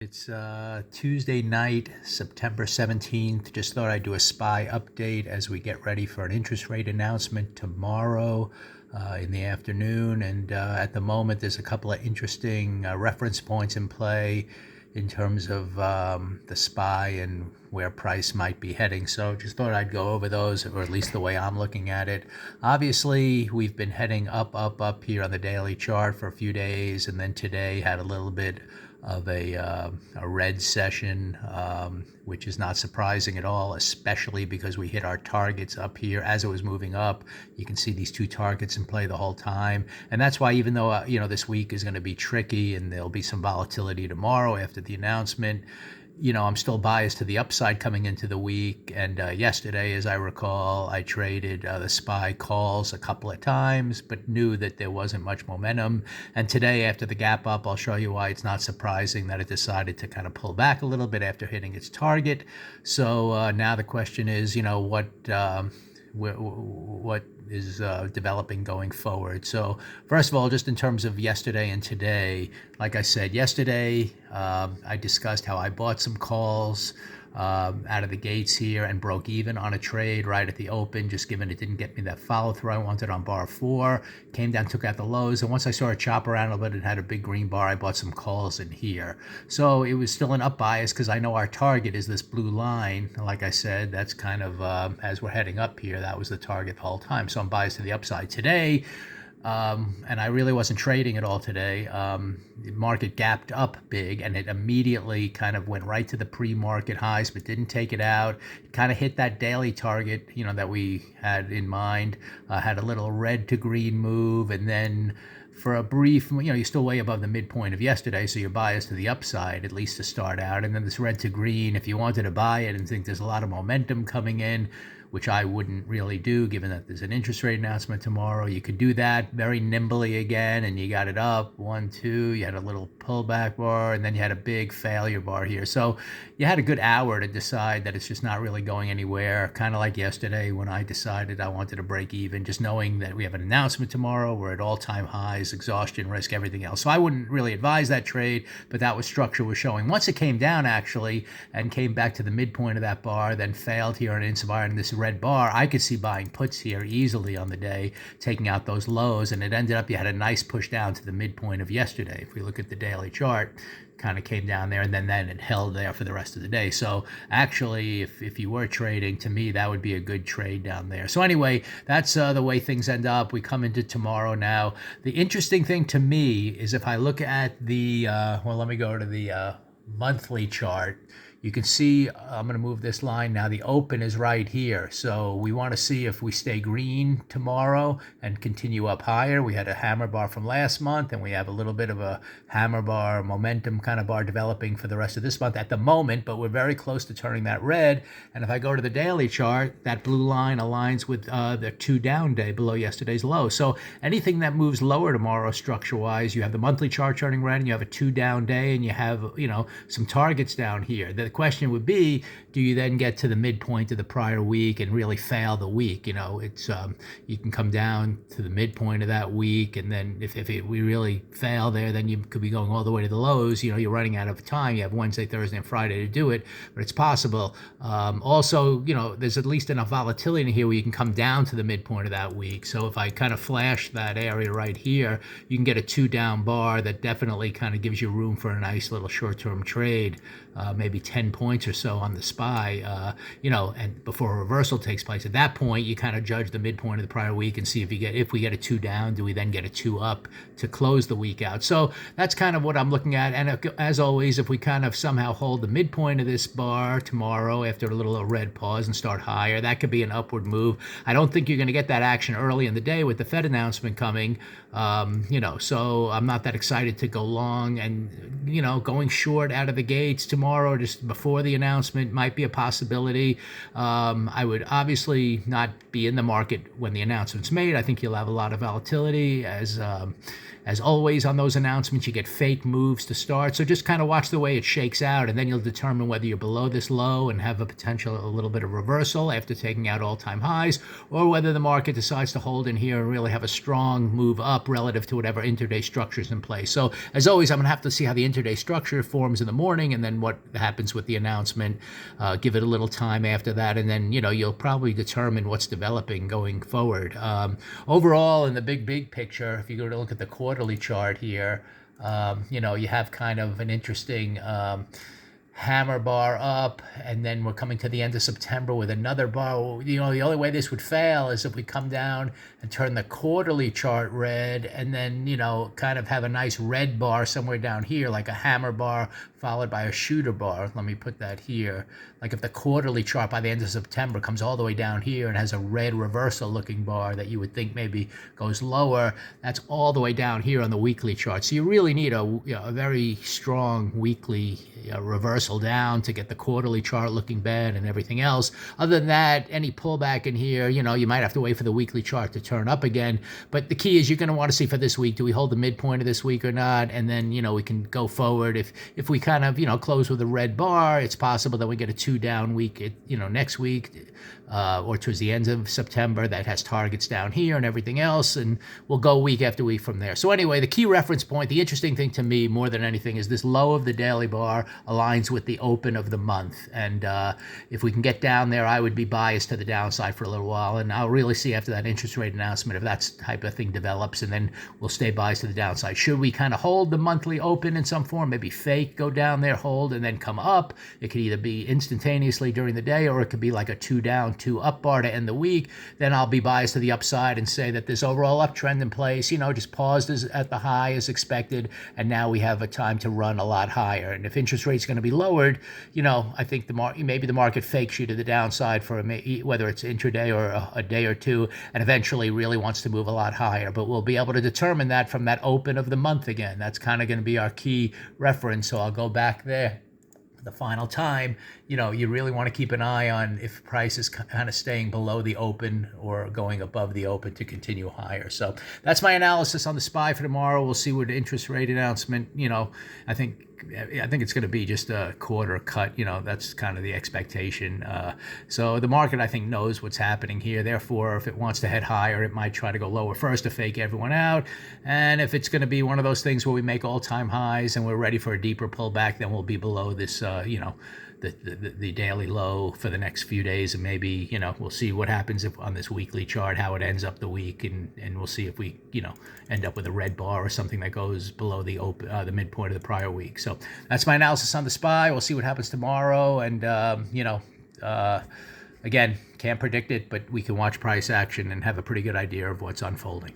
It's Tuesday night, September 17th. Just thought I'd do a SPY update as we get ready for an interest rate announcement tomorrow in the afternoon. And at the moment, there's a couple of interesting reference points in play in terms of the SPY and where price might be heading. So just thought I'd go over those, or at least the way I'm looking at it. Obviously, we've been heading up here on the daily chart for a few days, and then today had a little bit of a red session, which is not surprising at all, especially because we hit our targets up here as it was moving up. You can see these two targets in play the whole time, and that's why even though this week is going to be tricky and there'll be some volatility tomorrow after the announcement, I'm still biased to the upside coming into the week. And yesterday, as I recall, I traded the SPY calls a couple of times, but knew that there wasn't much momentum. And today, after the gap up, I'll show you why it's not surprising that it decided to kind of pull back a little bit after hitting its target. So now the question is, what is developing going forward. So first of all, just in terms of yesterday and today, like I said, yesterday I discussed how I bought some calls out of the gates here and broke even on a trade right at the open, just given it didn't get me that follow through I wanted on bar 4. Came down, took out the lows, and once I saw it chop around a little bit, it had a big green bar. I bought some calls in here. So it was still an up bias because I know our target is this blue line. Like I said, that's kind of as we're heading up here, that was the target the whole time. So I'm biased to the upside today. And I really wasn't trading at all today. The market gapped up big, and it immediately kind of went right to the pre-market highs, but didn't take it out. It kind of hit that daily target, that we had in mind. Had a little red to green move, and then for a brief, you're still way above the midpoint of yesterday, so you're biased to the upside, at least to start out. And then this red to green, if you wanted to buy it and think there's a lot of momentum coming in, which I wouldn't really do given that there's an interest rate announcement tomorrow, you could do that very nimbly again, and you got it up 1, 2, you had a little pullback bar, and then you had a big failure bar here. So you had a good hour to decide that it's just not really going anywhere, kind of like yesterday when I decided I wanted to break even, just knowing that we have an announcement tomorrow, we're at all-time highs, exhaustion risk, everything else. So I wouldn't really advise that trade, but that was structure was showing. Once it came down actually and came back to the midpoint of that bar, then failed here on inspired in this red bar, I could see buying puts here easily on the day, taking out those lows, and it ended up you had a nice push down to the midpoint of yesterday. If we look at the daily chart, kind of came down there, and then it held there for the rest of the day. So actually, if you were trading, to me, that would be a good trade down there. So anyway, that's the way things end up. We come into tomorrow now. The interesting thing to me is if I look at the, let me go to the monthly chart. You can see, I'm going to move this line now. The open is right here. So we want to see if we stay green tomorrow and continue up higher. We had a hammer bar from last month, and we have a little bit of a hammer bar, momentum kind of bar developing for the rest of this month at the moment, but we're very close to turning that red. And if I go to the daily chart, that blue line aligns with the 2 down day below yesterday's low. So anything that moves lower tomorrow structure-wise, you have the monthly chart turning red, and you have a 2 down day, and you have, some targets down here. The question would be, do you then get to the midpoint of the prior week and really fail the week? It's you can come down to the midpoint of that week, and then if we really fail there, then you could be going all the way to the lows. You're running out of time. You have Wednesday, Thursday, and Friday to do it, but it's possible. Also, there's at least enough volatility in here where you can come down to the midpoint of that week. So if I kind of flash that area right here, you can get a 2 down bar that definitely kind of gives you room for a nice little short-term trade, maybe 10 points or so on the SPY, and before a reversal takes place. At that point, you kind of judge the midpoint of the prior week and see if we get a 2 down, do we then get a 2 up to close the week out? So that's kind of what I'm looking at. And as always, if we kind of somehow hold the midpoint of this bar tomorrow after a little red pause and start higher, that could be an upward move. I don't think you're going to get that action early in the day with the Fed announcement coming, so I'm not that excited to go long, and, going short out of the gates tomorrow just before the announcement might be a possibility. I would obviously not be in the market when the announcement's made. I think you'll have a lot of volatility as always on those announcements. You get fake moves to start. So just kind of watch the way it shakes out, and then you'll determine whether you're below this low and have a little bit of reversal after taking out all-time highs, or whether the market decides to hold in here and really have a strong move up relative to whatever intraday structure is in place. So as always, I'm going to have to see how the intraday structure forms forms in the morning, and then what happens with the announcement. Give it a little time after that, and then you'll probably determine what's developing going forward. Overall, in the big picture, if you go to look at the quarterly chart here, you have kind of an interesting hammer bar up, and then we're coming to the end of September with another bar. The only way this would fail is if we come down and turn the quarterly chart red, and then kind of have a nice red bar somewhere down here, like a hammer bar followed by a shooter bar. Let me put that here. Like if the quarterly chart by the end of September comes all the way down here and has a red reversal looking bar that you would think maybe goes lower, that's all the way down here on the weekly chart. So you really need a very strong weekly reversal down to get the quarterly chart looking bad and everything else. Other than that, any pullback in here, you might have to wait for the weekly chart to turn up again. But the key is you're going to want to see for this week, do we hold the midpoint of this week or not? And then, we can go forward. If we kind of, close with a red bar, it's possible that we get a 2 down week, next week or towards the end of September that has targets down here and everything else. And we'll go week after week from there. So anyway, the key reference point, the interesting thing to me more than anything is this low of the daily bar aligns with the open of the month. And if we can get down there, I would be biased to the downside for a little while. And I'll really see after that interest rate announcement if that type of thing develops, and then we'll stay biased to the downside. Should we kind of hold the monthly open in some form, maybe fake, go down there, hold, and then come up? It could either be instantaneously during the day, or it could be like a 2 down, 2 up bar to end the week. Then I'll be biased to the upside and say that there's overall uptrend in place, just paused at the high as expected, and now we have a time to run a lot higher. And if interest rates going to be lowered, I think maybe the market fakes you to the downside for whether it's intraday or a day or two, and eventually really wants to move a lot higher. But we'll be able to determine that from that open of the month again. That's kind of going to be our key reference. So I'll go back there the final time. You really want to keep an eye on if price is kind of staying below the open or going above the open to continue higher. So that's my analysis on the SPY for tomorrow. We'll see what the interest rate announcement, I think it's going to be just a quarter cut. That's kind of the expectation. So the market, I think, knows what's happening here. Therefore, if it wants to head higher, it might try to go lower first to fake everyone out. And if it's going to be one of those things where we make all-time highs and we're ready for a deeper pullback, then we'll be below this, the daily low for the next few days. And maybe, we'll see what happens on this weekly chart, how it ends up the week. And we'll see if we, end up with a red bar or something that goes below the midpoint of the prior week. So that's my analysis on the SPY. We'll see what happens tomorrow. And, again, can't predict it, but we can watch price action and have a pretty good idea of what's unfolding.